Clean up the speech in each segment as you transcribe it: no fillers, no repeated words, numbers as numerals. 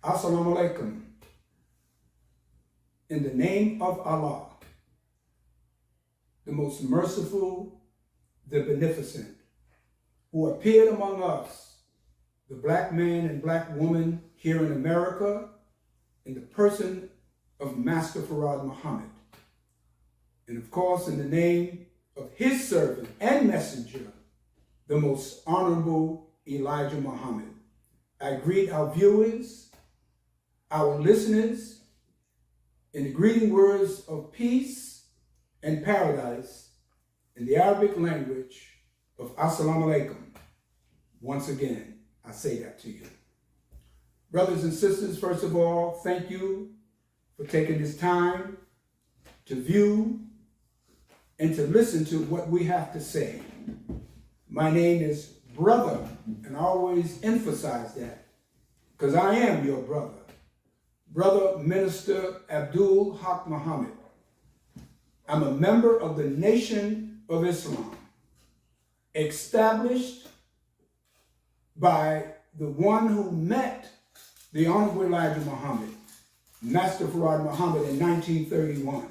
Assalamu alaikum. In the name of Allah, the most merciful, the beneficent, who appeared among us, the black man and black woman here in America, in the person of Master Fard Muhammad. And of course, in the name of his servant and messenger, the most honorable Elijah Muhammad. I greet our viewers, our listeners, in the greeting words of peace and paradise in the Arabic language of Assalamu alaikum. Once again, I say that to you. Brothers and sisters, first of all, thank you for taking this time to view and to listen to what we have to say. My name is Brother, and I always emphasize that, because I am your brother. Brother Minister Abdul Haqq Muhammad. I'm a member of the Nation of Islam, established by the one who met the Honorable Elijah Muhammad, Master Fard Muhammad, in 1931.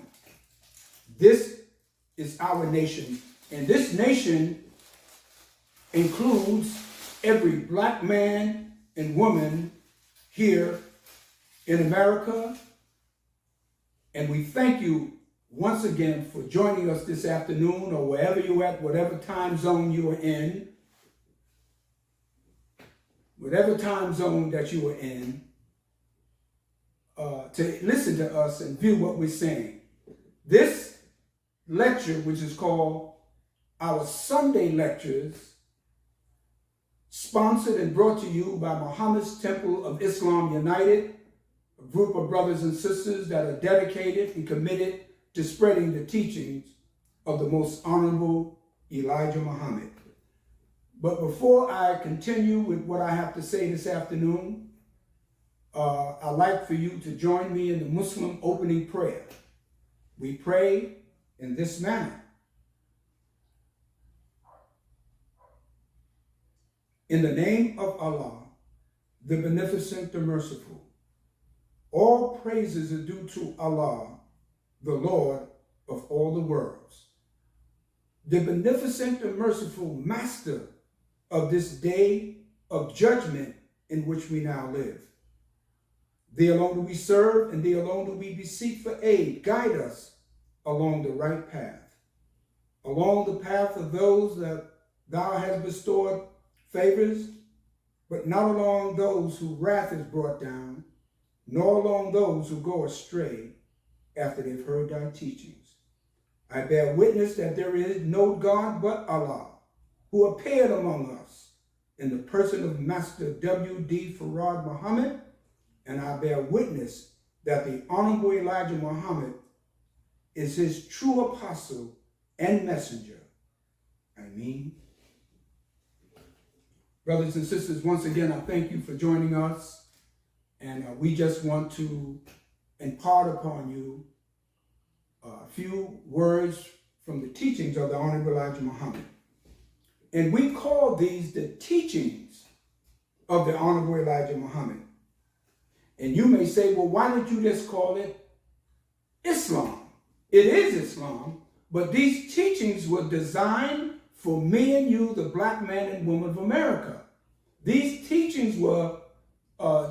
This is our nation, and this nation includes every black man and woman here in America. And we thank you once again for joining us this afternoon, or wherever you're at, whatever time zone you are in, whatever time zone that you are in, to listen to us and view what we're saying. This lecture, which is called our Sunday Lectures, sponsored and brought to you by Muhammad's Temple of Islam United, a group of brothers and sisters that are dedicated and committed to spreading the teachings of the most honorable Elijah Muhammad. But before I continue with what I have to say this afternoon, I'd like for you to join me in the Muslim opening prayer. We pray in this manner. In the name of Allah, the Beneficent, the Merciful, all praises are due to Allah, the Lord of all the worlds, the Beneficent, the Merciful Master of this day of judgment in which we now live. Thee alone do we serve, and thee alone do we beseech for aid. Guide us along the right path, along the path of those that thou hast bestowed favors, but not along those whose wrath is brought down, nor along those who go astray after they've heard thy teachings. I bear witness that there is no God but Allah, who appeared among us in the person of Master W.D. Fard Muhammad, and I bear witness that the Honorable Elijah Muhammad is his true apostle and messenger. Ameen. Brothers and sisters, once again, I thank you for joining us, and we just want to impart upon you a few words from the teachings of the Honorable Elijah Muhammad. And we call these the teachings of the Honorable Elijah Muhammad. And you may say, well, why don't you just call it Islam? It is Islam, but these teachings were designed for me and you, the black man and woman of America. These teachings were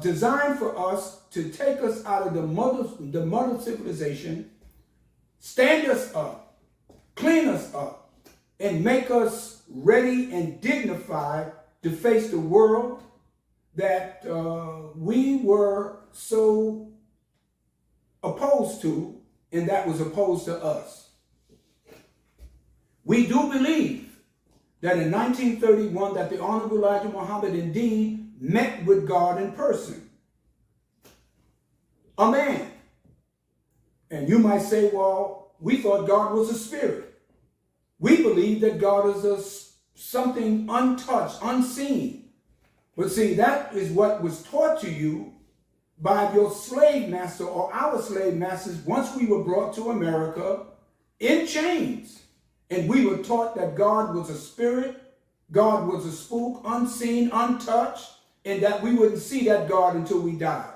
designed for us to take us out of the mother civilization, stand us up, clean us up, and make us ready and dignified to face the world that we were so opposed to, and that was opposed to us. We do believe that in 1931 that the Honorable Elijah Muhammad indeed met with God in person. A man. And you might say, well, we thought God was a spirit. We believe that God is something untouched, unseen. But see, that is what was taught to you by your slave master or our slave masters once we were brought to America in chains. And we were taught that God was a spirit, God was a spook, unseen, untouched, and that we wouldn't see that God until we died.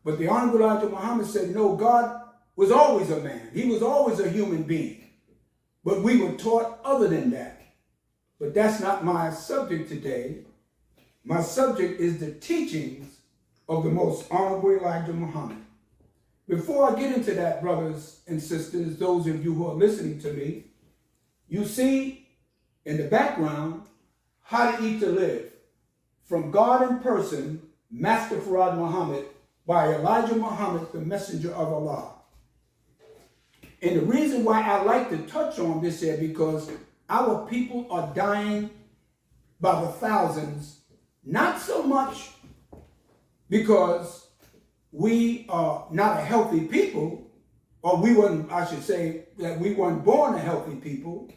But the Honorable Elijah Muhammad said, no, God was always a man. He was always a human being. But we were taught other than that. But that's not my subject today. My subject is the teachings of the Most Honorable Elijah Muhammad. Before I get into that, brothers and sisters, those of you who are listening to me, you see in the background, How to Eat to Live, from God in Person, Master Farad Muhammad, by Elijah Muhammad, the Messenger of Allah. And the reason why I like to touch on this here, because our people are dying by the thousands, not so much because we are not a healthy people, or we weren't, I should say, that we weren't born a healthy people,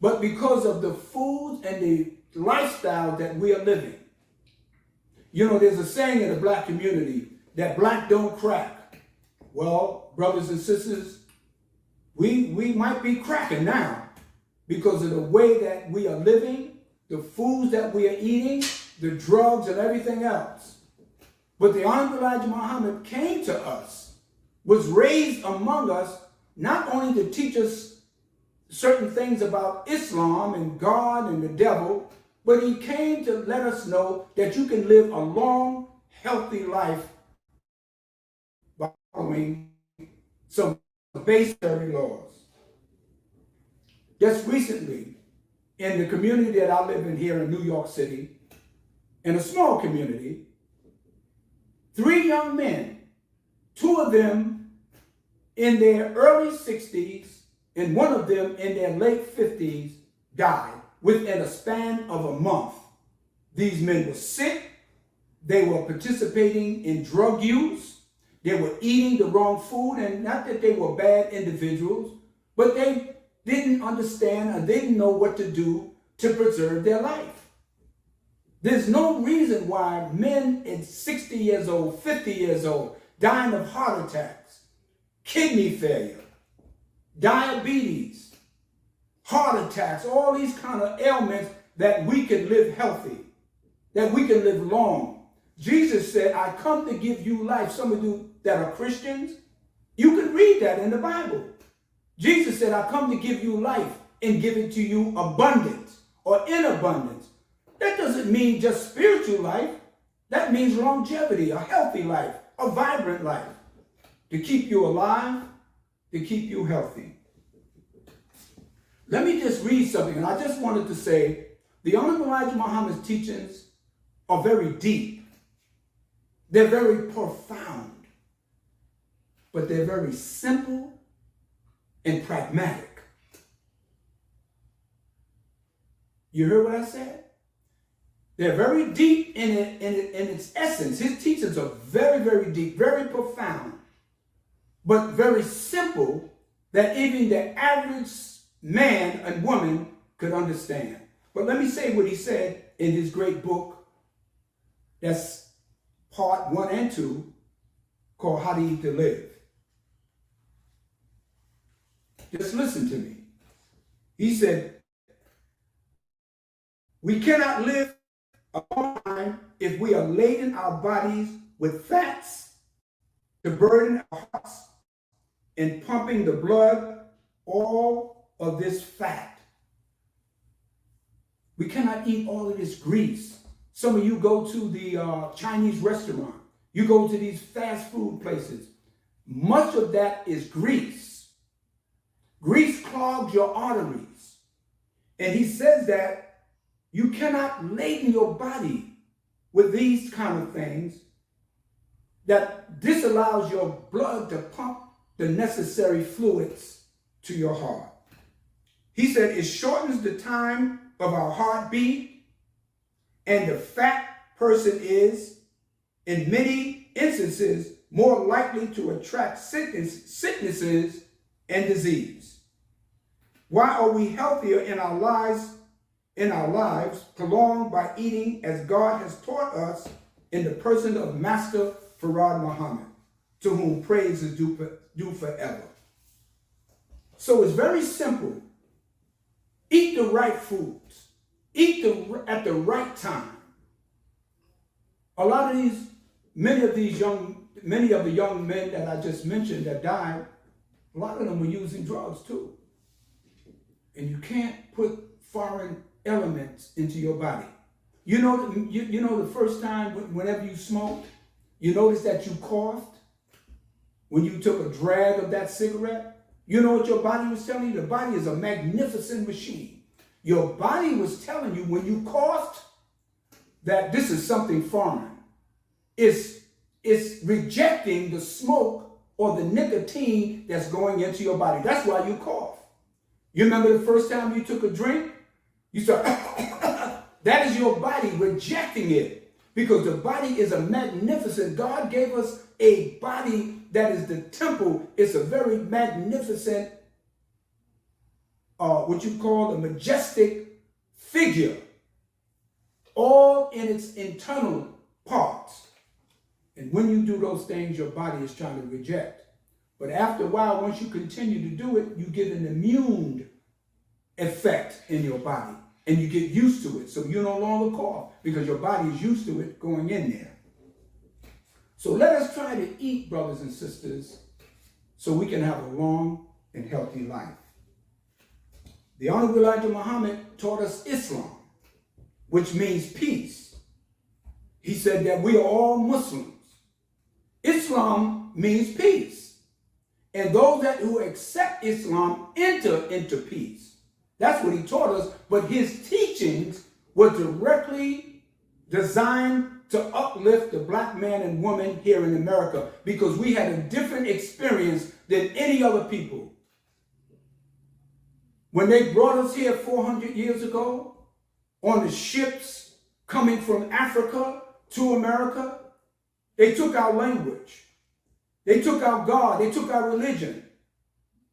but because of the foods and the lifestyle that we are living. You know, there's a saying in the black community that black don't crack. Well, brothers and sisters, we might be cracking now because of the way that we are living, the foods that we are eating, the drugs and everything else. But the Honorable Elijah Muhammad came to us, was raised among us, not only to teach us certain things about Islam and God and the devil, but he came to let us know that you can live a long, healthy life by following some basic laws. Just recently, in the community that I live in here in New York City, in a small community, 3 young men, 2 of them in their early 60s and 1 of them in their late 50s, died within a span of a month. These men were sick. They were participating in drug use. They were eating the wrong food, and not that they were bad individuals, but they didn't understand or they didn't know what to do to preserve their life. There's no reason why men at 60 years old, 50 years old, dying of heart attacks, kidney failure, diabetes, heart attacks, all these kind of ailments, that we can live healthy, that we can live long. Jesus said, I come to give you life. Some of you that are Christians, you can read that in the Bible. Jesus said, I come to give you life and give it to you abundant or in abundance. That doesn't mean just spiritual life. That means longevity, a healthy life, a vibrant life, to keep you alive, to keep you healthy. Let me just read something, and I just wanted to say, the Honorable Elijah Muhammad's teachings are very deep. They're very profound, but they're very simple and pragmatic. You heard what I said? They're very deep in its essence. His teachings are very, very deep, very profound, but very simple, that even the average man and woman could understand. But let me say what he said in his great book, that's part 1 and 2, called How to Eat to Live. Just listen to me. He said, we cannot live a long time if we are laden our bodies with fats to burden our hearts and pumping the blood, all of this fat. We cannot eat all of this grease. Some of you go to the Chinese restaurant. You go to these fast food places. Much of that is grease. Grease clogs your arteries. And he says that you cannot laden your body with these kind of things, that disallows your blood to pump the necessary fluids to your heart. He said it shortens the time of our heartbeat, and the fat person is, in many instances, more likely to attract sicknesses and disease. Why are we healthier in our lives prolonged by eating as God has taught us in the person of Master Farad Muhammad, to whom praise is due forever? So it's very simple. Eat the right foods. Eat at the right time. Many of these young many of the young men that I just mentioned that died, a lot of them were using drugs too. And you can't put foreign elements into your body. You know the first time whenever you smoked, you noticed that you coughed when you took a drag of that cigarette? You know what your body was telling you? The body is a magnificent machine. Your body was telling you when you coughed that this is something foreign. It's rejecting the smoke or the nicotine that's going into your body. That's why you cough. You remember the first time you took a drink? You start, that is your body rejecting it, because the body is a magnificent, God gave us a body that is the temple. It's a very magnificent, what you call a majestic figure, all in its internal parts. And when you do those things, your body is trying to reject. But after a while, once you continue to do it, you get an immune effect in your body. And you get used to it. So you no longer cough because your body is used to it going in there. So let us try to eat, brothers and sisters, so we can have a long and healthy life. The Honorable Elijah Muhammad taught us Islam, which means peace. He said that we are all Muslims. Islam means peace. And those who accept Islam enter into peace. That's what he taught us. But his teachings were directly designed to uplift the black man and woman here in America, because we had a different experience than any other people. When they brought us here 400 years ago on the ships coming from Africa to America, they took our language. They took our God. They took our religion.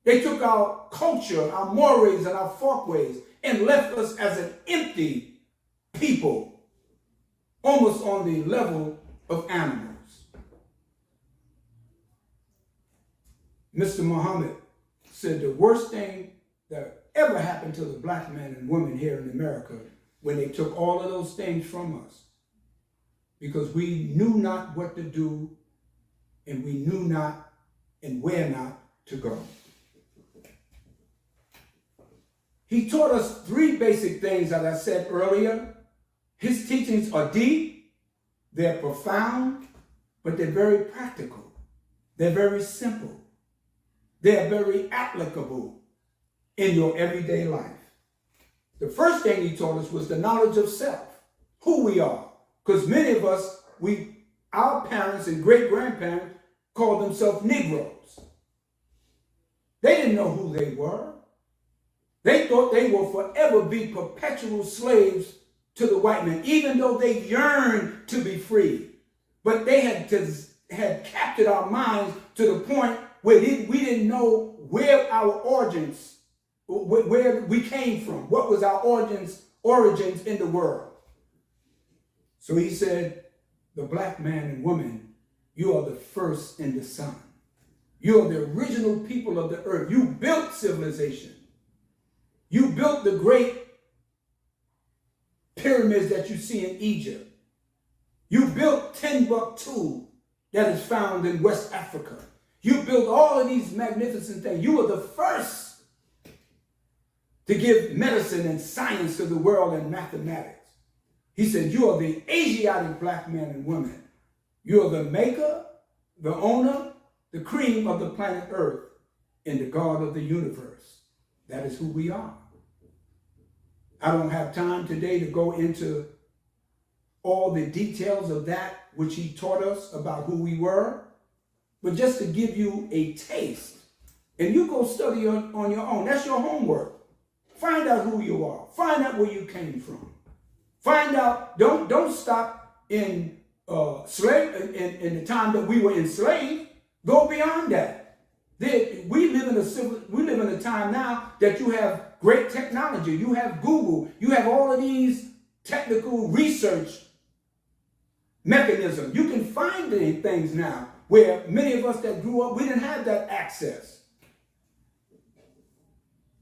They took our culture, our mores, and our folkways, and left us as an empty people, almost on the level of animals. Mr. Muhammad said the worst thing that ever happened to the black man and woman here in America when they took all of those things from us, because we knew not what to do, and we knew not and where not to go. He taught us three basic things, as I said earlier. His teachings are deep, they're profound, but they're very practical. They're very simple. They're very applicable in your everyday life. The first thing he taught us was the knowledge of self, who we are. Because many of us, our parents and great-grandparents called themselves Negroes. They didn't know who they were. They thought they will forever be perpetual slaves to the white man, even though they yearned to be free. But they had captured our minds to the point where we didn't know where our origins, where we came from, what was our origins in the world. So he said, the black man and woman, you are the first in the sun. You are the original people of the earth. You built civilization. You built the great pyramids that you see in Egypt. You built Timbuktu that is found in West Africa. You built all of these magnificent things. You were the first to give medicine and science to the world and mathematics. He said, you are the Asiatic black men and women. You are the maker, the owner, the cream of the planet Earth, and the God of the universe. That is who we are. I don't have time today to go into all the details of that which he taught us about who we were, but just to give you a taste. And you go study on your own. That's your homework. Find out who you are. Find out where you came from. Find out, don't stop in in the time that we were enslaved. Go beyond that. We live in a time now that you have great technology. You have Google. You have all of these technical research mechanisms. You can find things now where many of us that grew up, we didn't have that access.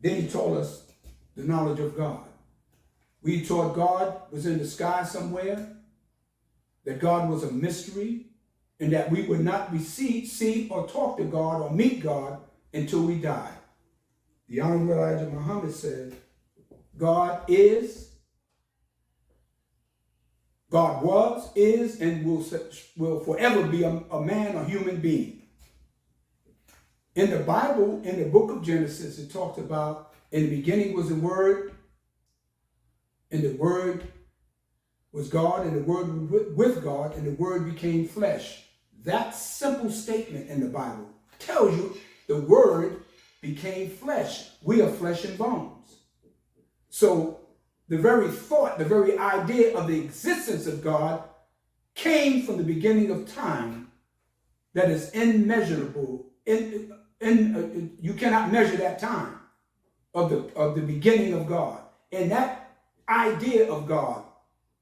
Then he told us the knowledge of God. We taught God was in the sky somewhere, that God was a mystery, and that we would not see or talk to God or meet God until we die. The Honorable Elijah Muhammad said, God is, God was, is, and will forever be a man, a human being. In the Bible, in the book of Genesis, it talks about, in the beginning was the Word, and the Word was God, and the Word was with God, and the Word became flesh. That simple statement in the Bible tells you the Word became flesh. We are flesh and bones. So the very thought, the very idea of the existence of God came from the beginning of time that is immeasurable. You cannot measure that time of the beginning of God. And that idea of God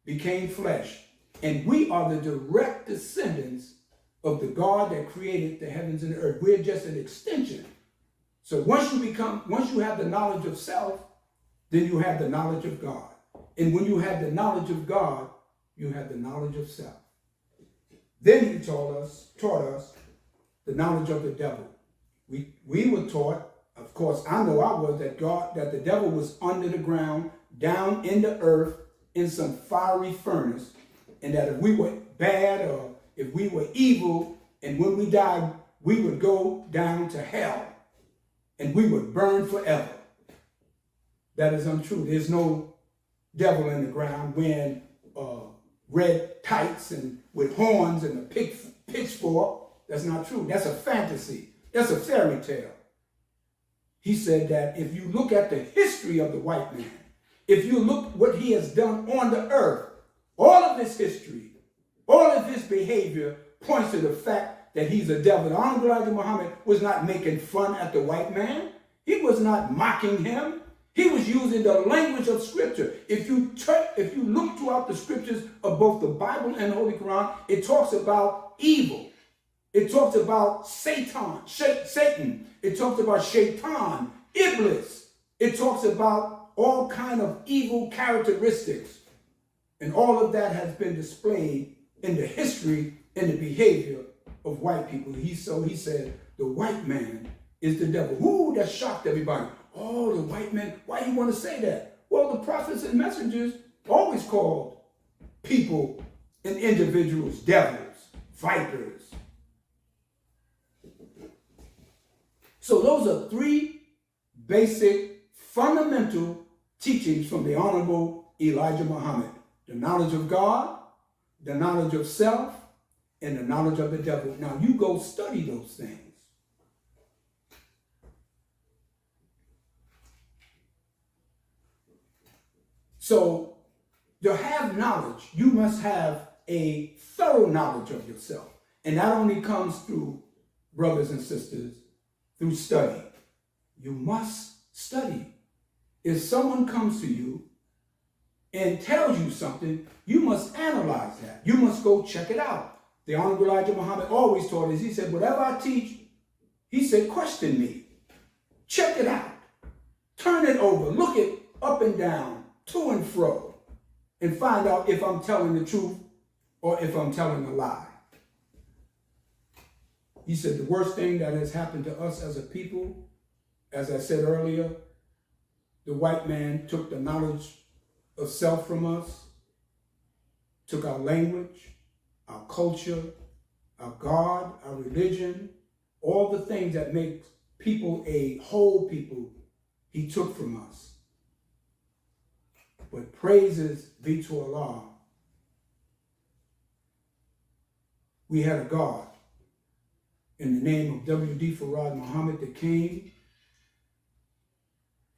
became flesh. And we are the direct descendants of the God that created the heavens and the earth. We're just an extension. So once you have the knowledge of self, then you have the knowledge of God. And when you have the knowledge of God, you have the knowledge of self. Then he taught us the knowledge of the devil. We were taught, of course, I know I was, that the devil was under the ground, down in the earth, in some fiery furnace, and that if we were bad or if we were evil, and when we died, we would go down to hell, and we would burn forever. That is untrue. There's no devil in the ground wearing red tights and with horns and a pitchfork. That's not true. That's a fantasy. That's a fairy tale. He said that if you look at the history of the white man, if you look what he has done on the earth, all of his history, all of his behavior points to the fact that he's a devil. The Honorable Elijah Muhammad was not making fun at the white man. He was not mocking him. He was using the language of Scripture. If you look throughout the Scriptures of both the Bible and the Holy Quran, it talks about evil. It talks about Satan. It talks about Shaitan, Iblis. It talks about all kind of evil characteristics. And all of that has been displayed in the history and the behavior of white people. He said, the white man is the devil. Ooh, that shocked everybody. Oh, the white man, why do you want to say that? Well, the prophets and messengers always called people and individuals devils, vipers. So those are three basic, fundamental teachings from the Honorable Elijah Muhammad. The knowledge of God, the knowledge of self, and the knowledge of the devil. Now you go study those things. So to have knowledge, you must have a thorough knowledge of yourself. And that only comes through, brothers and sisters, through study. You must study. If someone comes to you and tells you something, you must analyze that. You must go check it out. The Honorable Elijah Muhammad always taught us, he said, whatever I teach, he said, question me. Check it out. Turn it over. Look it up and down, to and fro, and find out if I'm telling the truth or if I'm telling a lie. He said the worst thing that has happened to us as a people, as I said earlier, the white man took the knowledge of self from us, took our language, our culture, our God, our religion, all the things that make people a whole people, he took from us. But praises be to Allah. We had a God in the name of W.D. Farad Muhammad that came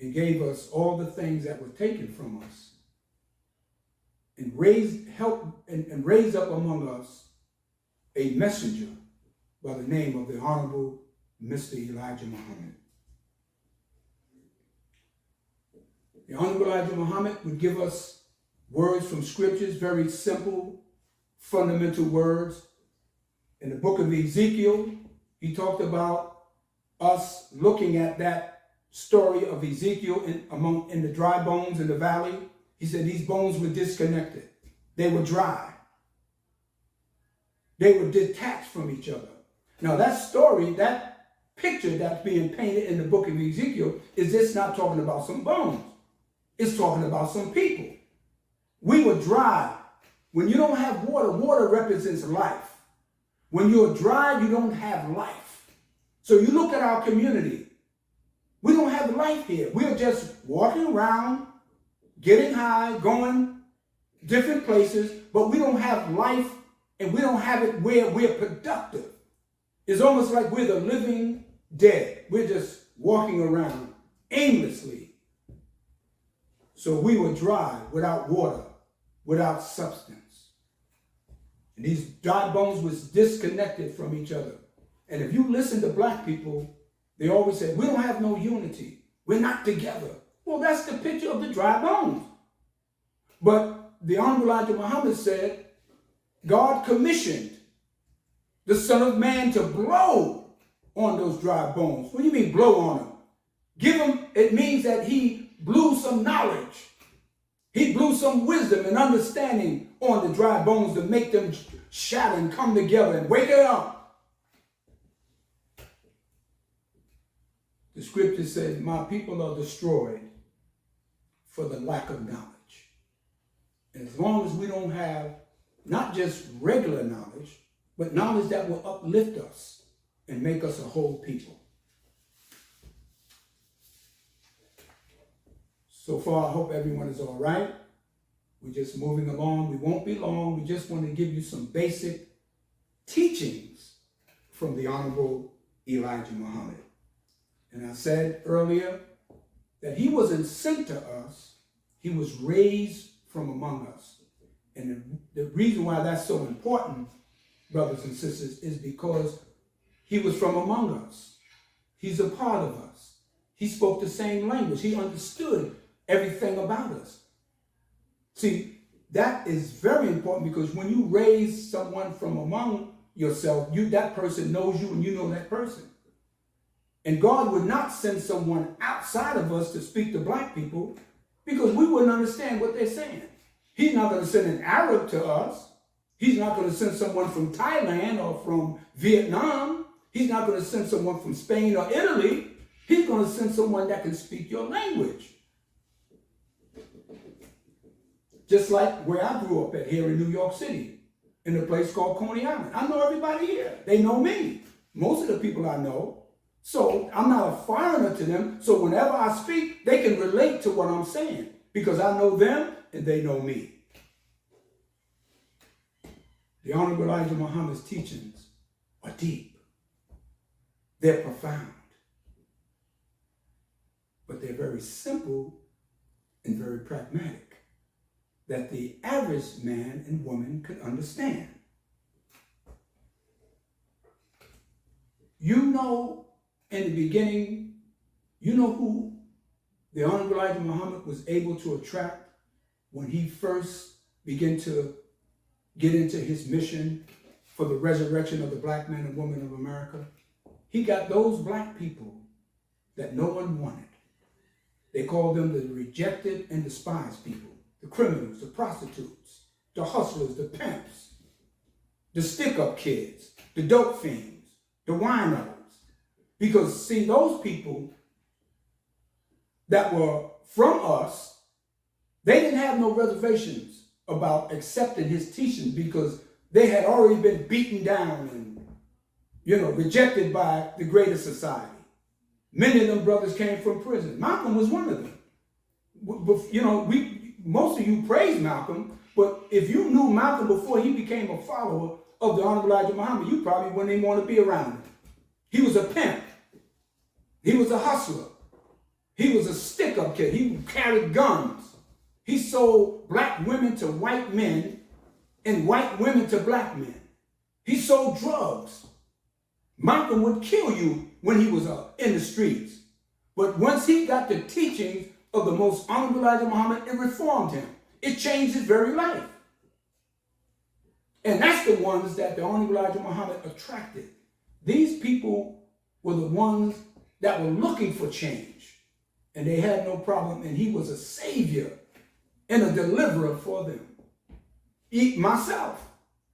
and gave us all the things that were taken from us and raised up among us a messenger by the name of the Honorable Mr. Elijah Muhammad. The Honorable Elijah Muhammad would give us words from scriptures, very simple, fundamental words. In the book of Ezekiel, he talked about us looking at that story of Ezekiel in the dry bones in the valley. He said these bones were disconnected. They were dry. They were detached from each other. Now that story, that picture that's being painted in the book of Ezekiel is just not talking about some bones. It's talking about some people. We were dry. When you don't have water, water represents life. When you're dry, you don't have life. So you look at our community. We don't have life here. We're just walking around, getting high, going different places, but we don't have life, and we don't have it where we're productive. It's almost like we're the living dead. We're just walking around aimlessly. So we were dry, without water, without substance. And these dry bones was disconnected from each other. And if you listen to black people, they always say, we don't have no unity. We're not together. Well, that's the picture of the dry bones. But the Honorable Elijah Muhammad said, God commissioned the Son of Man to blow on those dry bones. What do you mean blow on them? Give them, it means that he blew some knowledge. He blew some wisdom and understanding on the dry bones to make them shatter and come together and wake it up. The scripture says, my people are destroyed for the lack of knowledge. And as long as we don't have not just regular knowledge, but knowledge that will uplift us and make us a whole people. So far, I hope everyone is all right. We're just moving along. We won't be long. We just want to give you some basic teachings from the Honorable Elijah Muhammad. And I said earlier that he wasn't sent to us. He was raised from among us. And the reason why that's so important, brothers and sisters, is because he was from among us. He's a part of us. He spoke the same language. He understood everything about us. See, that is very important, because when you raise someone from among yourself, that person knows you and you know that person. And God would not send someone outside of us to speak to black people, because we wouldn't understand what they're saying. He's not going to send an Arab to us. He's not going to send someone from Thailand or from Vietnam. He's not going to send someone from Spain or Italy. He's going to send someone that can speak your language. Just like where I grew up at here in New York City, in a place called Coney Island. I know everybody here. They know me. Most of the people I know. So I'm not a foreigner to them. So whenever I speak, they can relate to what I'm saying, because I know them and they know me. The Honorable Elijah Muhammad's teachings are deep. They're profound. But they're very simple and very pragmatic, that the average man and woman could understand. You know, in the beginning, you know who the Honorable Elijah Muhammad was able to attract when he first began to get into his mission for the resurrection of the black man and woman of America? He got those black people that no one wanted. They called them the rejected and despised people, the criminals, the prostitutes, the hustlers, the pimps, the stick-up kids, the dope fiends, the winos. Because, see, those people that were from us, they didn't have no reservations about accepting his teachings, because they had already been beaten down and, rejected by the greater society. Many of them brothers came from prison. Malcolm was one of them. Most of you praise Malcolm, but if you knew Malcolm before he became a follower of the Honorable Elijah Muhammad, you probably wouldn't even want to be around him. He was a pimp. He was a hustler. He was a stick-up kid. He carried guns. He sold black women to white men and white women to black men. He sold drugs. Malcolm would kill you when he was in the streets. But once he got the teachings of the most Honorable Elijah Muhammad, it reformed him. It changed his very life. And that's the ones that the Honorable Elijah Muhammad attracted. These people were the ones that were looking for change. And they had no problem. And he was a savior and a deliverer for them. Myself.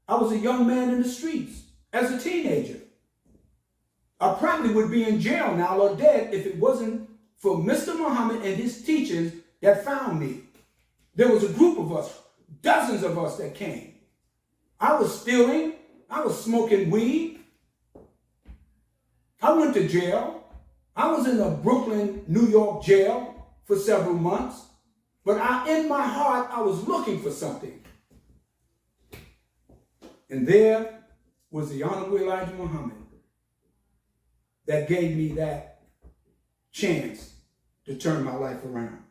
I was a young man in the streets as a teenager. I probably would be in jail now or dead if it wasn't for Mr. Muhammad and his teachers that found me. There was a group of us, dozens of us that came. I was stealing. I was smoking weed. I went to jail. I was in a Brooklyn, New York jail for several months. But in my heart, I was looking for something. And there was the Honorable Elijah Muhammad that gave me that chance to turn my life around.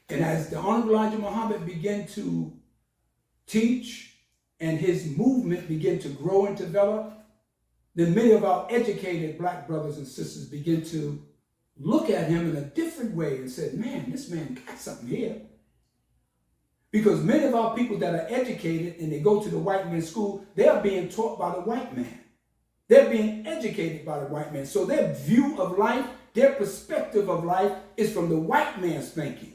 And as the Honorable Elijah Muhammad began to teach and his movement began to grow and develop, then many of our educated black brothers and sisters began to look at him in a different way and said, man, this man got something here. Because many of our people that are educated and they go to the white man's school, they are being taught by the white man. They're being educated by the white man. So their view of life, their perspective of life is from the white man's thinking.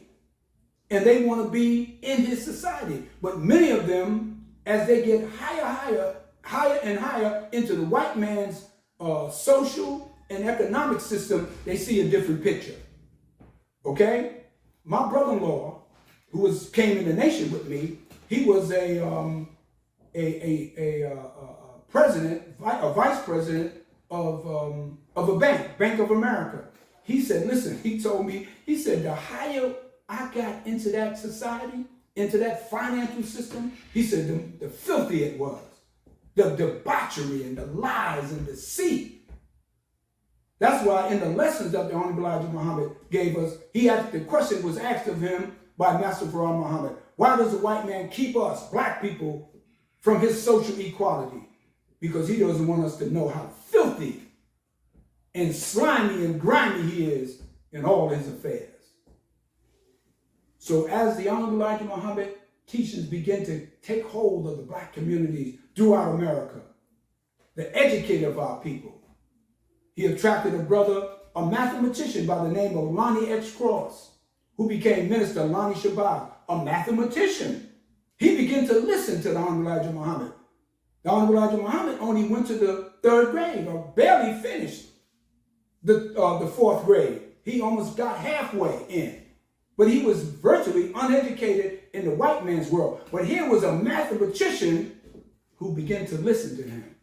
And they want to be in his society. But many of them, as they get higher and higher into the white man's social and economic system, they see a different picture. Okay? My brother-in-law, who came in the nation with me, he was a vice president of a bank, Bank of America. He said, listen, he told me, he said, the higher I got into that society, into that financial system, he said, the filthier it was. The debauchery and the lies and deceit. That's why in the lessons that the Honorable Elijah Muhammad gave us, the question was asked of him by Master Farah Muhammad. Why does the white man keep us, black people, from his social equality? Because he doesn't want us to know how filthy and slimy and grimy he is in all his affairs. So as the Honorable Elijah Muhammad teachings begin to take hold of the black communities throughout America, the educator of our people, he attracted a mathematician by the name of Lonnie X. Cross, who became Minister Lonnie Shabazz, a mathematician. He began to listen to the Honorable Elijah Muhammad. The Honorable Elijah Muhammad only went to the 3rd grade, or barely finished the 4th grade. He almost got halfway in. But he was virtually uneducated in the white man's world. But here was a mathematician who began to listen to him.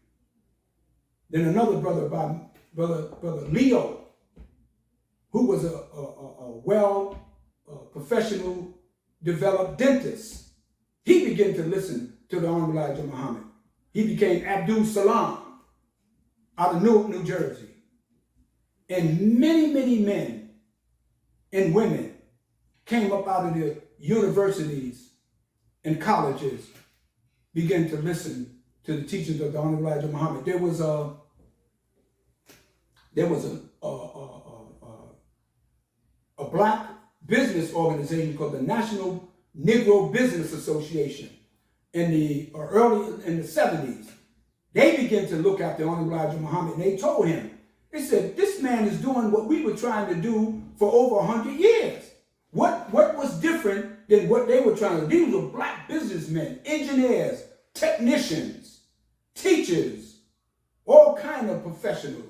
Then another brother by Brother Leo, who was a professional, developed dentist. He began to listen to the Honorable Elijah Muhammad. He became Abdul Salam out of Newark, New Jersey. And many, many men and women came up out of the universities and colleges, began to listen to the teachings of the Honorable Elijah Muhammad. There was a black business organization called the National Negro Business Association in the 70s. They began to look at the Honorable Elijah Muhammad, and they told him, they said, this man is doing what we were trying to do for over 100 years. What was different than what they were trying to do? These were black businessmen, engineers, technicians, teachers, all kinds of professionals.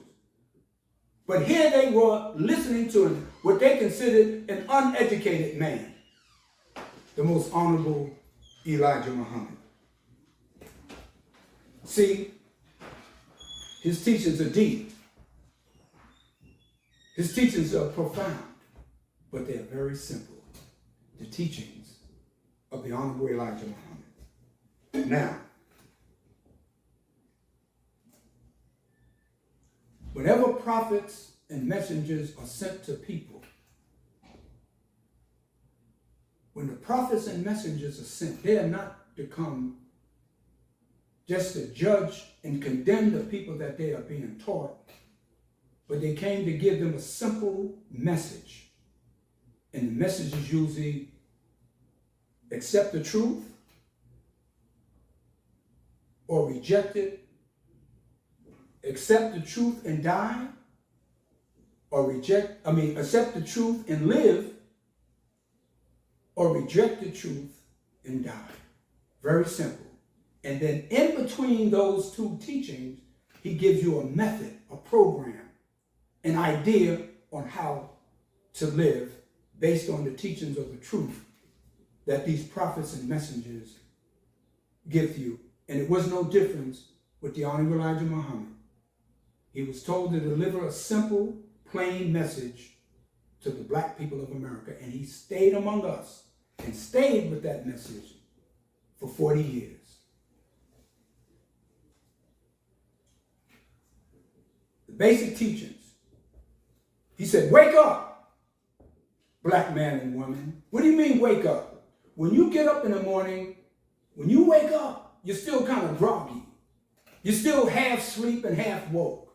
But here they were listening to what they considered an uneducated man, the most honorable Elijah Muhammad. See, his teachings are deep. His teachings are profound, but they're very simple. The teachings of the Honorable Elijah Muhammad. Now, whenever prophets and messengers are sent to people, when the prophets and messengers are sent, they are not to come just to judge and condemn the people that they are being taught, but they came to give them a simple message. And the message is usually accept the truth or reject it, accept the truth and die, or accept the truth and live, or reject the truth and die. Very simple. And then in between those two teachings, he gives you a method, a program, an idea on how to live based on the teachings of the truth that these prophets and messengers give to you. And it was no difference with the Honorable Elijah Muhammad. He was told to deliver a simple, plain message to the black people of America. And he stayed among us and stayed with that message for 40 years. The basic teachings. He said, wake up, black man and woman. What do you mean wake up? When you get up in the morning, when you wake up, you're still kind of groggy. You're still half asleep and half woke.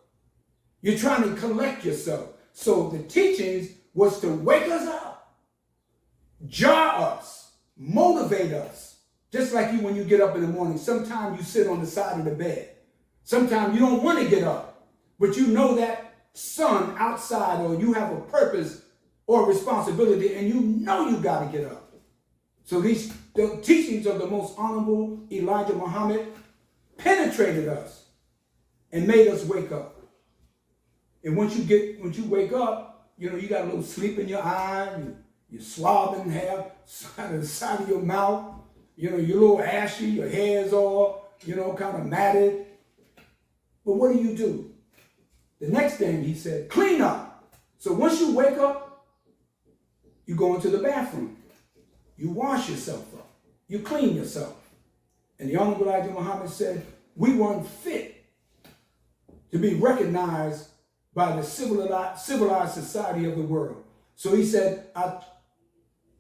You're trying to collect yourself. So the teachings was to wake us up, jar us, motivate us. Just like you when you get up in the morning. Sometimes you sit on the side of the bed. Sometimes you don't want to get up, but you know that sun outside, or you have a purpose or responsibility, and you know you got to get up. So the teachings of the most honorable Elijah Muhammad penetrated us and made us wake up. And once you wake up, you know, you got a little sleep in your eye, you're slobbing half side of the side of your mouth, you know, you're a little ashy, your hair's all, you know, kind of matted. But what do? The next thing he said, clean up. So once you wake up, you go into the bathroom. You wash yourself up. You clean yourself. And the Honorable Elijah Muhammad said, we weren't fit to be recognized by the civilized society of the world. So he said, I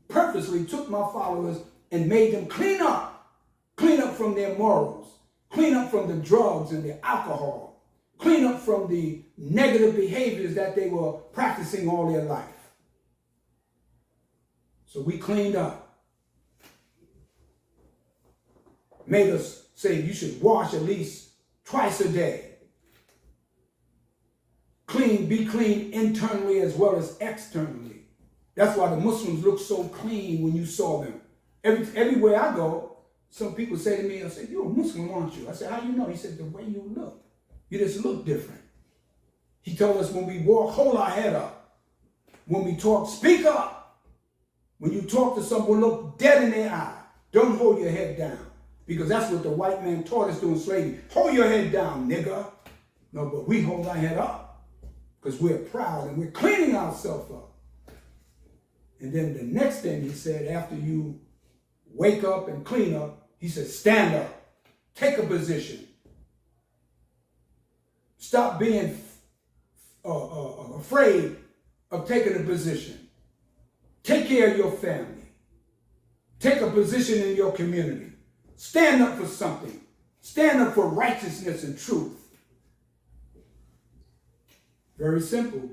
purposely took my followers and made them clean up from their morals, clean up from the drugs and the alcohol, clean up from the negative behaviors that they were practicing all their life. So we cleaned up. Made us say you should wash at least twice a day. Be clean internally as well as externally. That's why the Muslims look so clean when you saw them. Everywhere I go, some people say to me, I say, you're a Muslim, aren't you? I said, how you know? He said, the way you look. You just look different. He told us when we walk, hold our head up. When we talk, speak up. When you talk to someone, look dead in their eye. Don't hold your head down. Because that's what the white man taught us during slavery. Hold your head down, nigga. No, but we hold our head up. Because we're proud and we're cleaning ourselves up. And then the next thing he said, after you wake up and clean up, he said, stand up. Take a position. Stop being afraid of taking a position. Take care of your family. Take a position in your community. Stand up for something. Stand up for righteousness and truth. Very simple.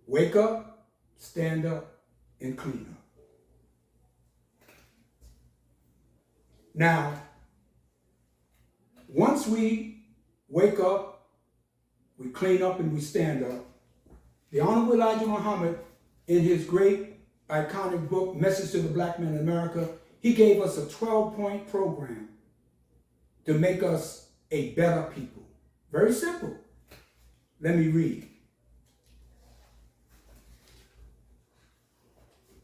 Wake up, stand up, and clean up. Now, once we wake up, we clean up and we stand up, the Honorable Elijah Muhammad, in his great iconic book, Message to the Black Man in America, he gave us a 12-point program to make us a better people. Very simple. Let me read.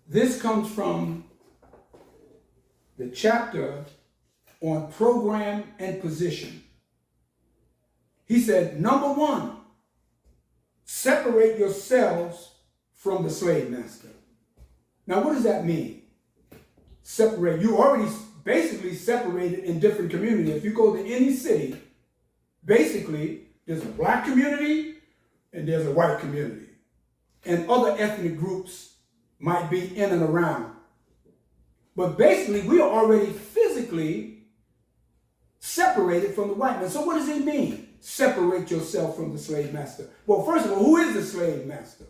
This comes from the chapter on program and position. He said, number one, separate yourselves from the slave master. Now, what does that mean? Separate. You already basically separated in different communities. If you go to any city, basically, there's a black community and there's a white community. And other ethnic groups might be in and around. But basically, we are already physically separated from the white man. So what does it mean? Separate yourself from the slave master. Well, first of all, who is the slave master?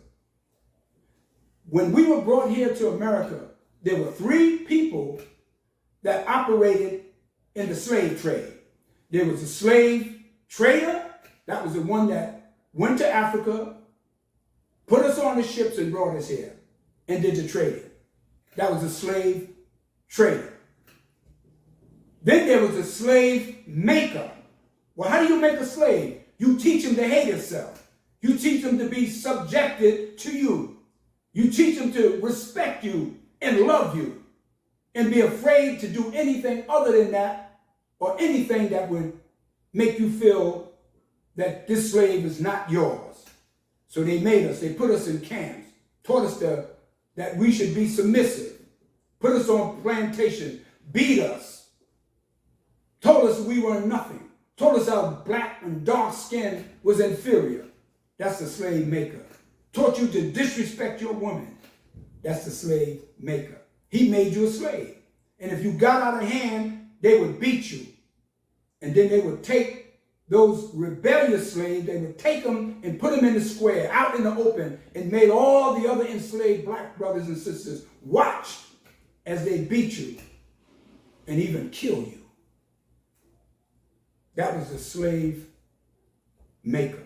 When we were brought here to America, there were 3 people that operated in the slave trade. There was a slave trader. That was the one that went to Africa, put us on the ships and brought us here and did the trading. That was a slave trader. Then there was a slave maker. Well, how do you make a slave? You teach him to hate himself. You teach him to be subjected to you. You teach him to respect you and love you and be afraid to do anything other than that, or anything that would make you feel that this slave is not yours. So they made us, they put us in camps, taught us that we should be submissive, put us on plantation, beat us, told us we were nothing, told us our black and dark skin was inferior. That's the slave maker. Taught you to disrespect your woman. That's the slave maker. He made you a slave. And if you got out of hand, they would beat you. And then they would take those rebellious slaves, they would take them and put them in the square, out in the open, and made all the other enslaved black brothers and sisters watch as they beat you and even kill you. That was the slave maker.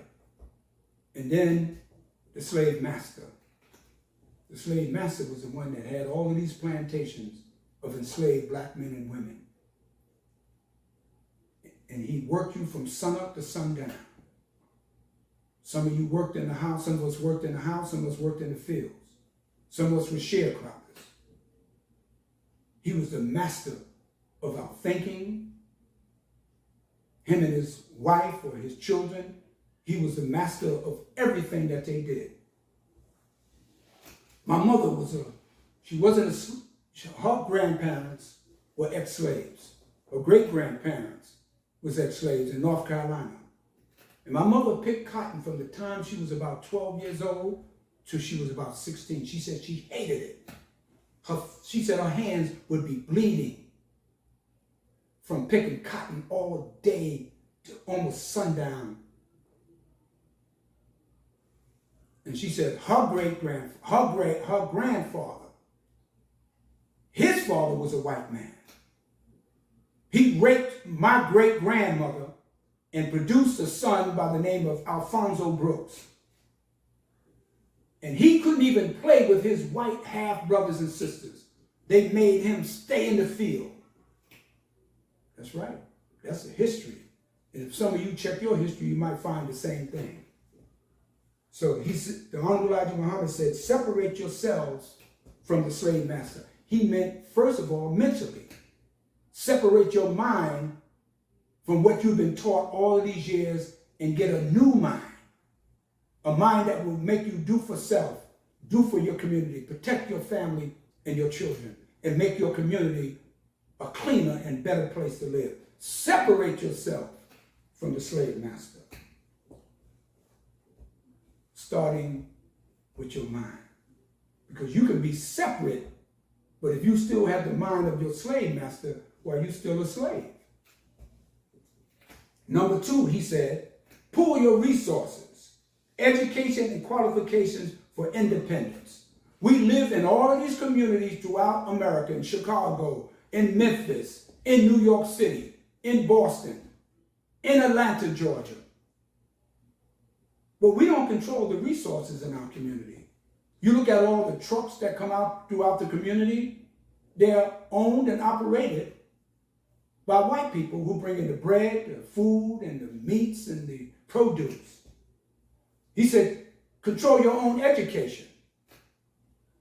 And then the slave master. The slave master was the one that had all of these plantations of enslaved black men and women. And he worked you from sunup to sundown. Some of you worked in the house, some of us worked in the house, some of us worked in the fields. Some of us were sharecroppers. He was the master of our thinking. Him and his wife or his children, he was the master of everything that they did. My mother her grandparents were ex-slaves. Her great-grandparents was ex-slaves in North Carolina. And my mother picked cotton from the time she was about 12 years old till she was about 16. She said she hated it. She said her hands would be bleeding from picking cotton all day to almost sundown. And she said her grandfather, his father was a white man. He raped my great-grandmother and produced a son by the name of Alfonso Brooks. And he couldn't even play with his white half-brothers and sisters. They made him stay in the field. That's right. That's the history. And if some of you check your history, you might find the same thing. So the Honorable Elijah Muhammad said, separate yourselves from the slave master. He meant, first of all, mentally. Separate your mind from what you've been taught all of these years and get a new mind. A mind that will make you do for self, do for your community, protect your family and your children, and make your community a cleaner and better place to live. Separate yourself from the slave master. Starting with your mind. Because you can be separate, but if you still have the mind of your slave master, well, you're still a slave. Number two, he said, pool your resources, education and qualifications for independence. We live in all of these communities throughout America, in Chicago, in Memphis, in New York City, in Boston, in Atlanta, Georgia. But we don't control the resources in our community. You look at all the trucks that come out throughout the community, they're owned and operated by white people who bring in the bread, the food, and the meats, and the produce. He said, control your own education.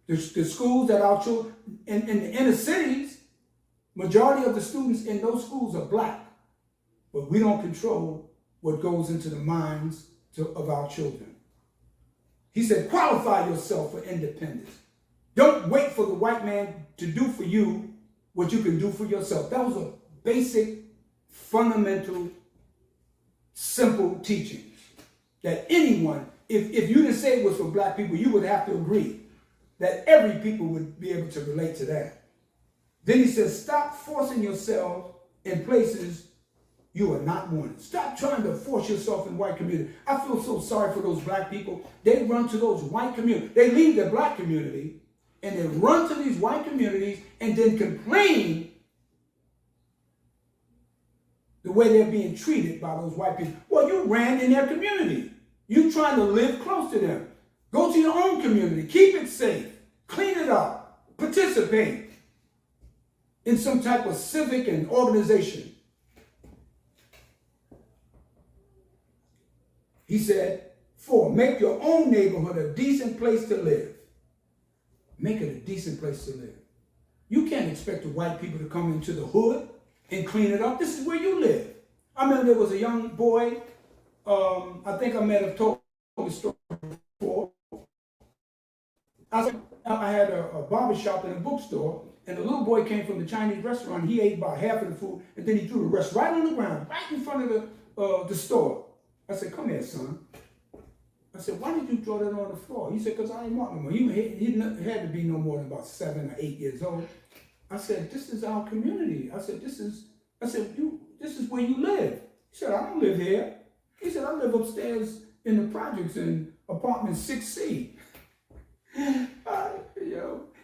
The schools that our children, in the inner cities, majority of the students in those schools are black. But we don't control what goes into the minds of our children. He said, qualify yourself for independence. Don't wait for the white man to do for you what you can do for yourself. That was a basic, fundamental, simple teachings that anyone, if you didn't say it was for black people, you would have to agree that every people would be able to relate to that. Then he says, stop forcing yourself in places you are not wanted. Stop trying to force yourself in white community. I feel so sorry for those black people. They run to those white communities. They leave their black community and they run to these white communities and then complain the way they're being treated by those white people. Well, you ran in their community. You trying to live close to them. Go to your own community. Keep it safe. Clean it up. Participate. in some type of civic and organization. He said, 4, make your own neighborhood a decent place to live. Make it a decent place to live. You can't expect the white people to come into the hood and clean it up. This is where you live. I remember there was a young boy, I think I may have told the story before. I had a barber shop and a bookstore, and the little boy came from the Chinese restaurant. He ate about half of the food, and then he threw the rest right on the ground, right in front of the store. I said, come here, son. I said, why did you throw that on the floor? He said, because I ain't want no more. He had to be no more than about 7 or 8 years old. I said, this is our community. I said, this is where you live. He said, I don't live here. He said, I live upstairs in the projects in apartment 6C.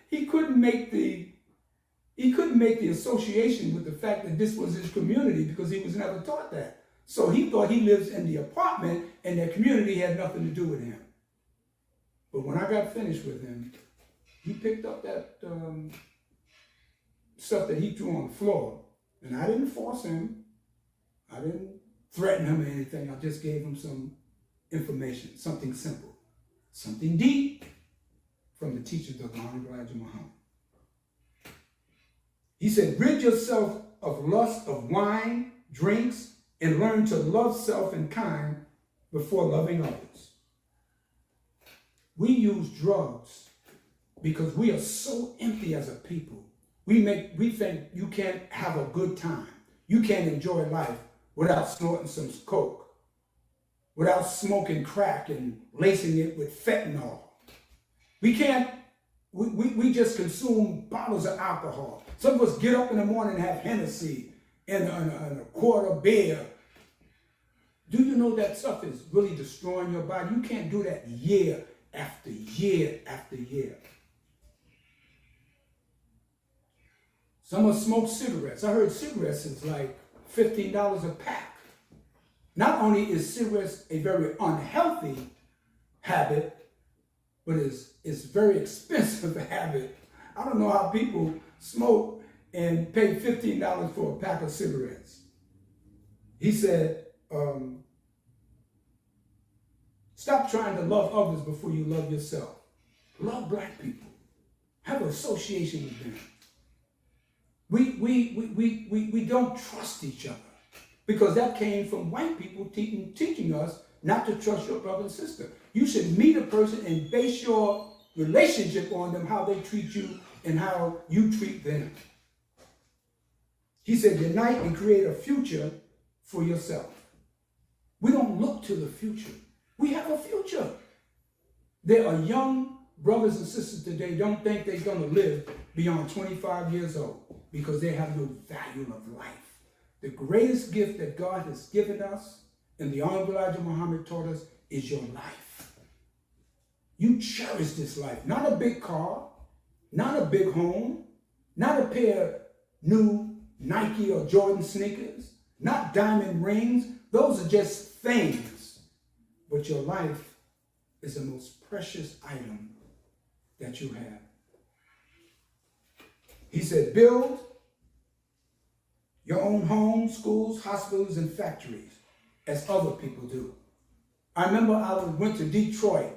He couldn't make the association with the fact that this was his community because he was never taught that. So he thought he lives in the apartment and that community had nothing to do with him. But when I got finished with him, he picked up that stuff that he threw on the floor, and I didn't force him. I didn't threaten him or anything. I just gave him some information, something simple, something deep from the teachings of Abdul Haqq Muhammad. He said, rid yourself of lust of wine, drinks, and learn to love self and kind before loving others. We use drugs because we are so empty as a people. We think you can't have a good time. You can't enjoy life without snorting some coke, without smoking crack and lacing it with fentanyl. We just consume bottles of alcohol. Some of us get up in the morning and have Hennessy and a quart of beer. Do you know that stuff is really destroying your body? You can't do that year after year after year. Some of us smoke cigarettes. I heard cigarettes is like $15 a pack. Not only is cigarettes a very unhealthy habit, but it's very expensive habit. I don't know how people smoke and pay $15 for a pack of cigarettes. He said, stop trying to love others before you love yourself. Love black people. Have an association with them. We don't trust each other because that came from white people teaching us not to trust your brother and sister. You should meet a person and base your relationship on them, how they treat you and how you treat them. He said, unite and create a future for yourself. We don't look to the future. We have a future. There are young brothers and sisters today don't think they're going to live beyond 25 years old because they have no value of life. The greatest gift that God has given us and the Honorable Elijah Muhammad taught us is your life. You cherish this life. Not a big car, not a big home, not a pair of new Nike or Jordan sneakers, not diamond rings. Those are just things. But your life is the most precious item that you have. He said, build your own homes, schools, hospitals, and factories as other people do. I remember I went to Detroit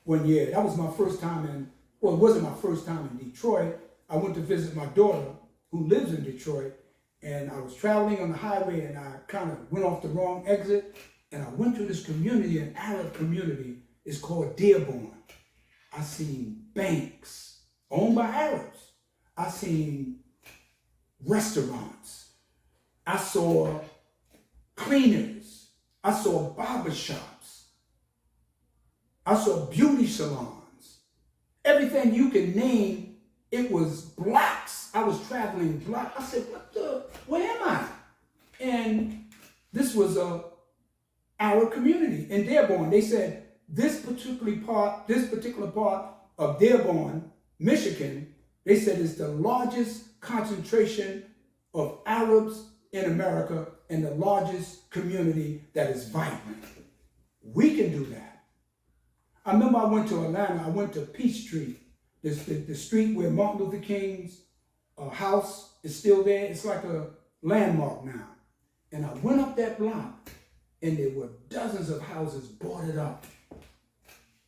one year. That was my first time it wasn't my first time in Detroit. I went to visit my daughter who lives in Detroit, and I was traveling on the highway and I kind of went off the wrong exit, and I went to this community, an Arab community. It's called Dearborn. I seen banks owned by Arabs. I seen restaurants. I saw cleaners. I saw barbershops. I saw beauty salons. Everything you can name, it was blocks. I was traveling blocks. I said, where am I? And this was a Arab community in Dearborn. They said this particular part of Dearborn, Michigan, they said is the largest concentration of Arabs in America and the largest community that is vibrant. We can do that. I remember I went to Atlanta. I went to Peach Street, the street where Martin Luther King's house is still there. It's like a landmark now. And I went up that block, and there were dozens of houses boarded up.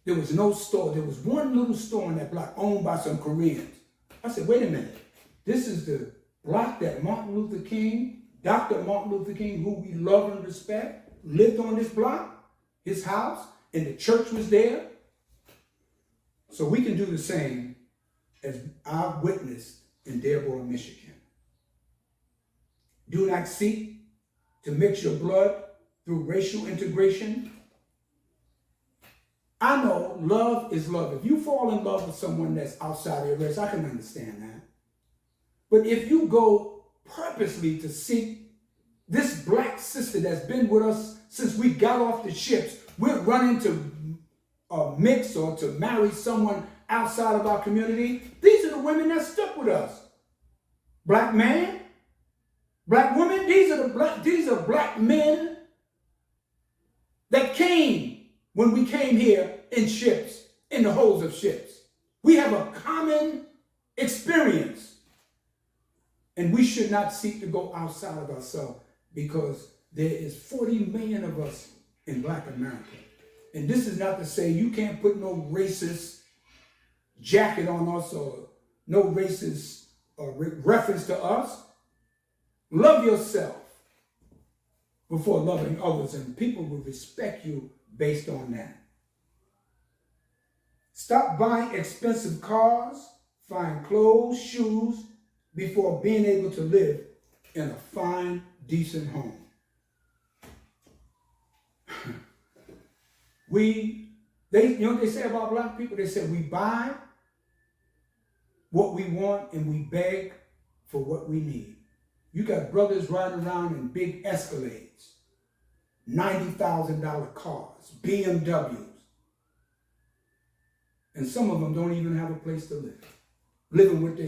There was no store. There was one little store in that block owned by some Koreans. I said, wait a minute. This is the block that Martin Luther King, Dr. Martin Luther King, who we love and respect, lived on this block, his house, and the church was there. So we can do the same as I witnessed in Dearborn, Michigan. Do not seek to mix your blood through racial integration. I know love is love. If you fall in love with someone that's outside your race, I can understand that. But if you go purposely to seek this black sister that's been with us since we got off the ships, we're running to mix or to marry someone outside of our community. These are the women that stuck with us. Black man, black woman, these are black men that came when we came here in ships, in the holds of ships. We have a common experience. And we should not seek to go outside of ourselves, because there is 40 million of us in Black America. And this is not to say you can't put no racist jacket on us or no racist reference to us. Love yourself before loving others, and people will respect you based on that. Stop buying expensive cars, fine clothes, shoes, before being able to live in a fine, decent home. You know what they say about black people? They say we buy what we want and we beg for what we need. You got brothers riding around in big Escalades, $90,000 cars, BMWs. And some of them don't even have a place to live.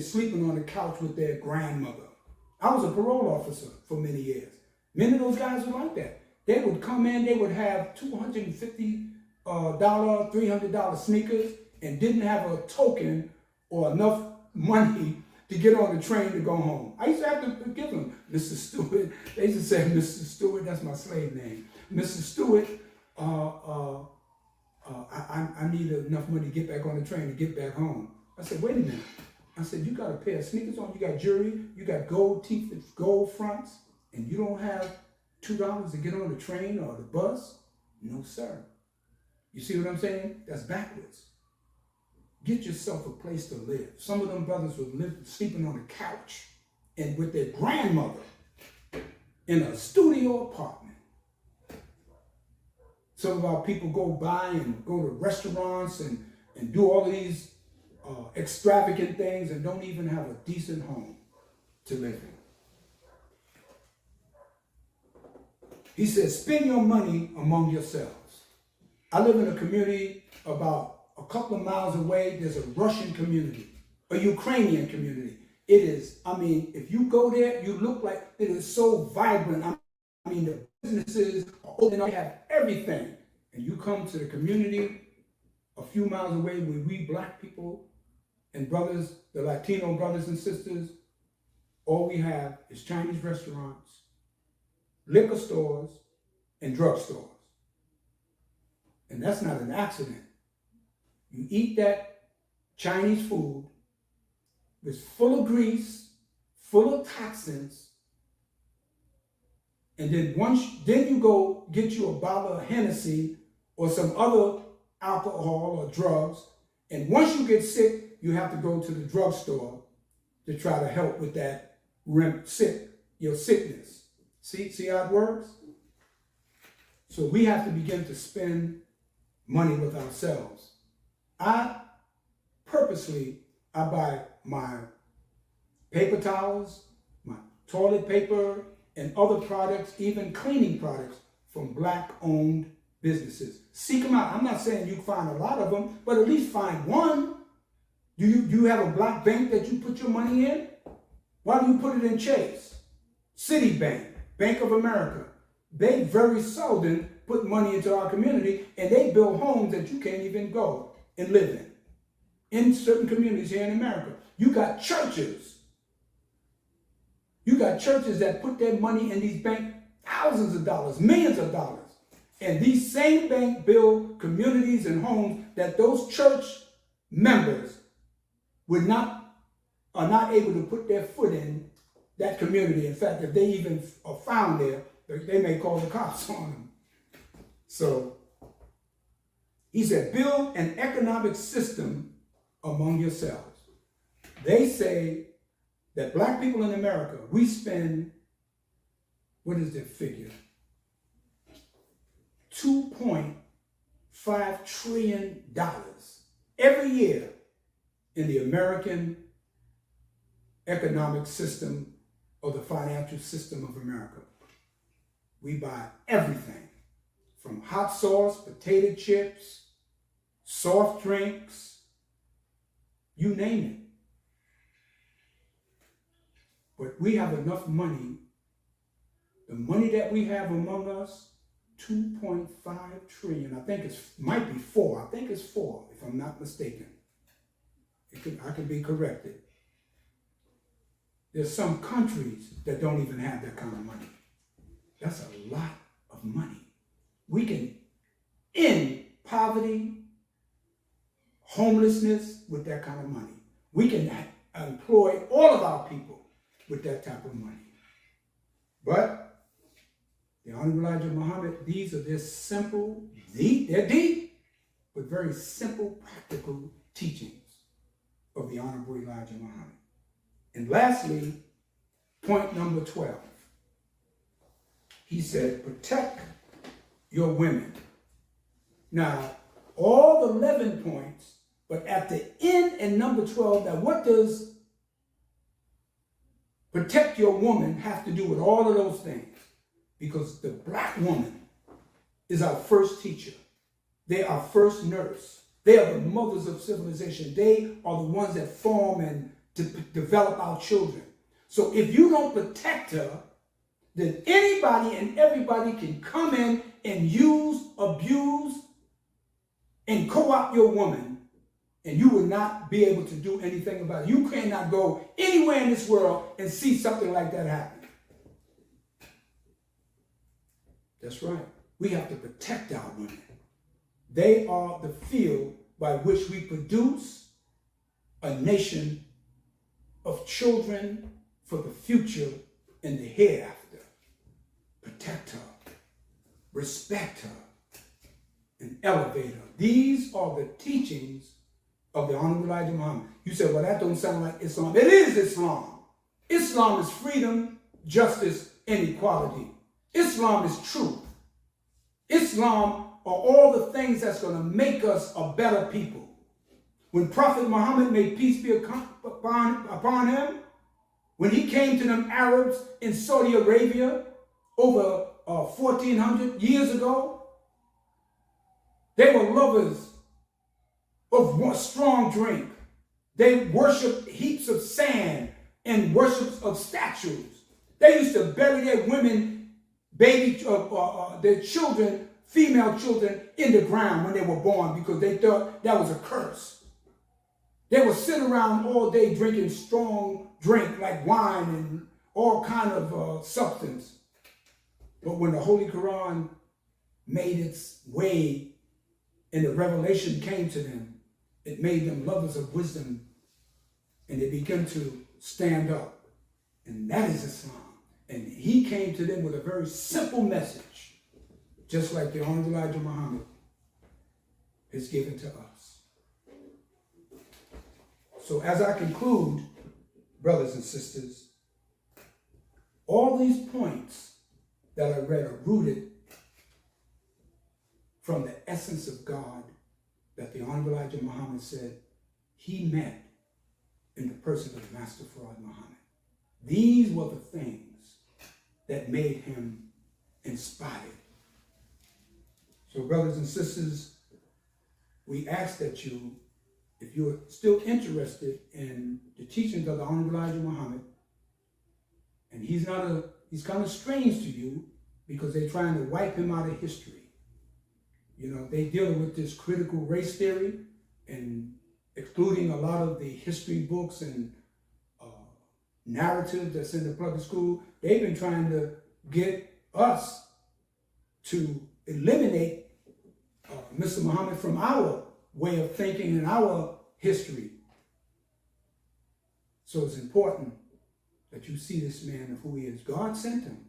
Sleeping on the couch with their grandmother. I was a parole officer for many years. Many of those guys were like that. They would come in, they would have $250, $300 sneakers, and didn't have a token or enough money to get on the train to go home. I used to have to give them, Mr. Stewart. They used to say, Mr. Stewart, that's my slave name. Mr. Stewart, I need enough money to get back on the train to get back home. I said, wait a minute. I said, you got a pair of sneakers on, you got jewelry, you got gold teeth, gold fronts, and you don't have $2 to get on the train or the bus? No, sir. You see what I'm saying? That's backwards. Get yourself a place to live. Some of them brothers were sleeping on a couch and with their grandmother in a studio apartment. Some of our people go by and go to restaurants and do all of these extravagant things and don't even have a decent home to live in. He says, spend your money among yourselves. I live in a community about a couple of miles away. There's a Russian community, a Ukrainian community. It is, if you go there, you look like it is so vibrant. The businesses are open, they have everything. And you come to the community a few miles away where we black people and brothers, the Latino brothers and sisters, all we have is Chinese restaurants, liquor stores, and drugstores. And that's not an accident. You eat that Chinese food, it's full of grease, full of toxins, and then you go get you a bottle of Hennessy or some other alcohol or drugs, and once you get sick, you have to go to the drugstore to try to help with that your sickness. See how it works? So we have to begin to spend money with ourselves. I buy my paper towels, my toilet paper, and other products, even cleaning products, from black-owned businesses. Seek them out. I'm not saying you find a lot of them, but at least find one. Do you have a black bank that you put your money in? Why do you put it in Chase, Citibank, Bank of America? They very seldom put money into our community, and they build homes that you can't even go and live in certain communities here in America. You got churches You got churches that put their money in these banks, thousands of dollars, millions of dollars. And these same banks build communities and homes that those church members are not able to put their foot in that community. In fact, if they even are found there, they may call the cops on them. So he said, build an economic system among yourselves. They say that black people in America, we spend, what is their figure? $2.5 trillion every year in the American economic system or the financial system of America. We buy everything from hot sauce, potato chips, soft drinks, you name it. But we have enough money. The money that we have among us, 2.5 trillion. I think might be 4. I think it's 4, if I'm not mistaken. I could be corrected. There's some countries that don't even have that kind of money. That's a lot of money. We can end poverty, homelessness with that kind of money. We can employ all of our people with that type of money. But the Honorable Elijah Muhammad, these are just simple, they're deep, but very simple, practical teachings of the Honorable Elijah Muhammad. And lastly, point number 12. He said, protect your women. Now, all 11 points, but at the end in number 12, now what does protect your woman have to do with all of those things? Because the black woman is our first teacher. They are our first nurse. They are the mothers of civilization. They are the ones that form and develop our children. So if you don't protect her, then anybody and everybody can come in and use, abuse, and co-opt your woman, and you will not be able to do anything about it. You cannot go anywhere in this world and see something like that happen. That's right. We have to protect our women. They are the field by which we produce a nation of children for the future and the hereafter. Protect her, respect her, and elevate her. These are the teachings of the Honorable Elijah Muhammad. You said, well, that don't sound like Islam. It is Islam. Islam is freedom, justice, and equality. Islam is truth. Islam are all the things that's going to make us a better people. When Prophet Muhammad, may peace be upon him, when he came to them Arabs in Saudi Arabia over 1,400 years ago, they were lovers of strong drink. They worshiped heaps of sand and worship of statues. They used to bury their women, their children, female children, in the ground when they were born because they thought that was a curse. They would sit around all day drinking strong drink like wine and all kind of substance. But when the Holy Quran made its way and the revelation came to them, it made them lovers of wisdom, and they began to stand up. And that is Islam. And he came to them with a very simple message, just like the Honorable Elijah Muhammad has given to us. So as I conclude, brothers and sisters, all these points that I read are rooted from the essence of God that the Honorable Elijah Muhammad said he met in the person of Master Fard Muhammad. These were the things that made him inspired. So brothers and sisters, we ask that you, if you're still interested in the teachings of the Honorable Elijah Muhammad, and he's kind of strange to you because they're trying to wipe him out of history. You know, they deal with this critical race theory and excluding a lot of the history books and narrative that's in the public school. They've been trying to get us to eliminate Mr. Muhammad from our way of thinking and our history. So it's important that you see this man of who he is. God sent him.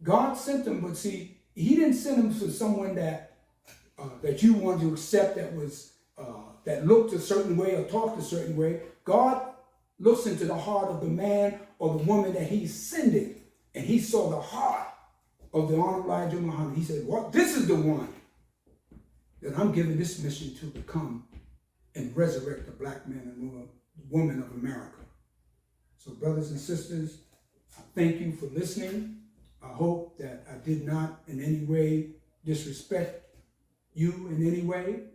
God sent him, but see, he didn't send him to someone that you wanted to accept, that looked a certain way or talked a certain way. God looks into the heart of the man or the woman that he's sending, and he saw the heart of the Honorable Elijah Muhammad. He said, "Well, this is the one that I'm giving this mission to come and resurrect the black man and woman of America." So, brothers and sisters, I thank you for listening. I hope that I did not in any way disrespect you in any way.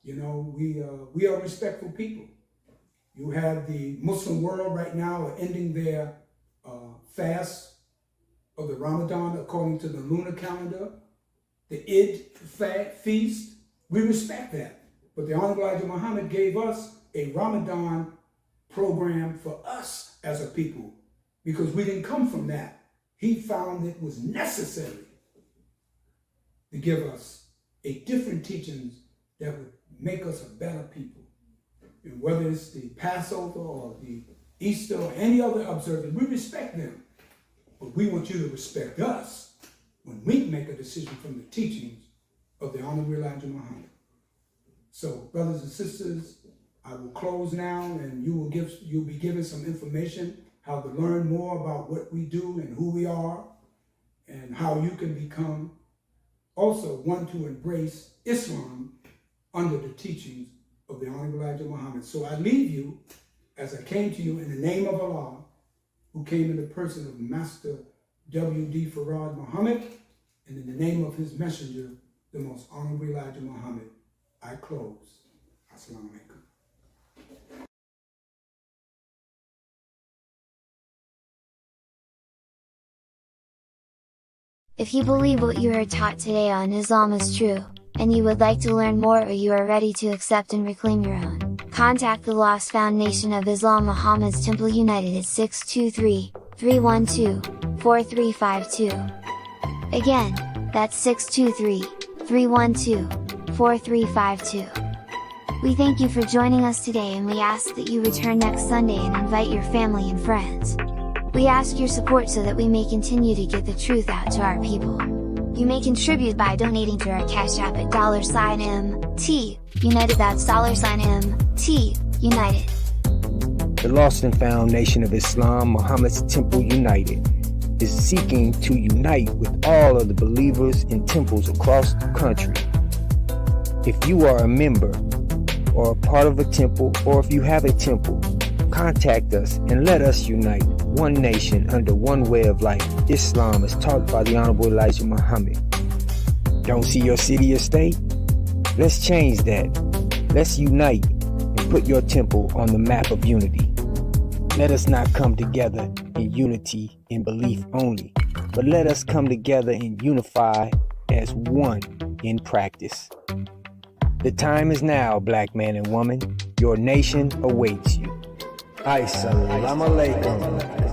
You know, we are respectful people. You have the Muslim world right now are ending their fast of the Ramadan according to the lunar calendar, the Eid feast. We respect that. But the Honorable Elijah Muhammad gave us a Ramadan program for us as a people because we didn't come from that. He found it was necessary to give us a different teachings that would make us a better people. And whether it's the Passover or the Easter or any other observance, we respect them. But we want you to respect us when we make a decision from the teachings of the Honorable Elijah Muhammad. So, brothers and sisters, I will close now, and you'll be given some information how to learn more about what we do and who we are, and how you can become also one to embrace Islam under the teachings of the Honorable Elijah Muhammad. So I leave you, as I came to you in the name of Allah, who came in the person of Master W.D. Farad Muhammad, and in the name of his messenger, the most Honorable Elijah Muhammad, I close. Assalamu alaikum. If you believe what you heard taught today on Islam is true, and you would like to learn more, or you are ready to accept and reclaim your own, contact the Lost Foundation of Islam Muhammad's Temple United at 623-312-4352. Again, that's 623-312-4352. We thank you for joining us today, and we ask that you return next Sunday and invite your family and friends. We ask your support so that we may continue to get the truth out to our people. You may contribute by donating to our Cash App at $MT United. That's $MT United. The Lost and Found Nation of Islam, Muhammad's Temple United, is seeking to unite with all of the believers in temples across the country. If you are a member or a part of a temple, or if you have a temple, contact us and let us unite one nation under one way of life, Islam as taught by the Honorable Elijah Muhammad. Don't see your city or state? Let's change that. Let's unite and put your temple on the map of unity. Let us not come together in unity in belief only, but let us come together and unify as one in practice. The time is now, black man and woman. Your nation awaits you. Assalamu alaikum.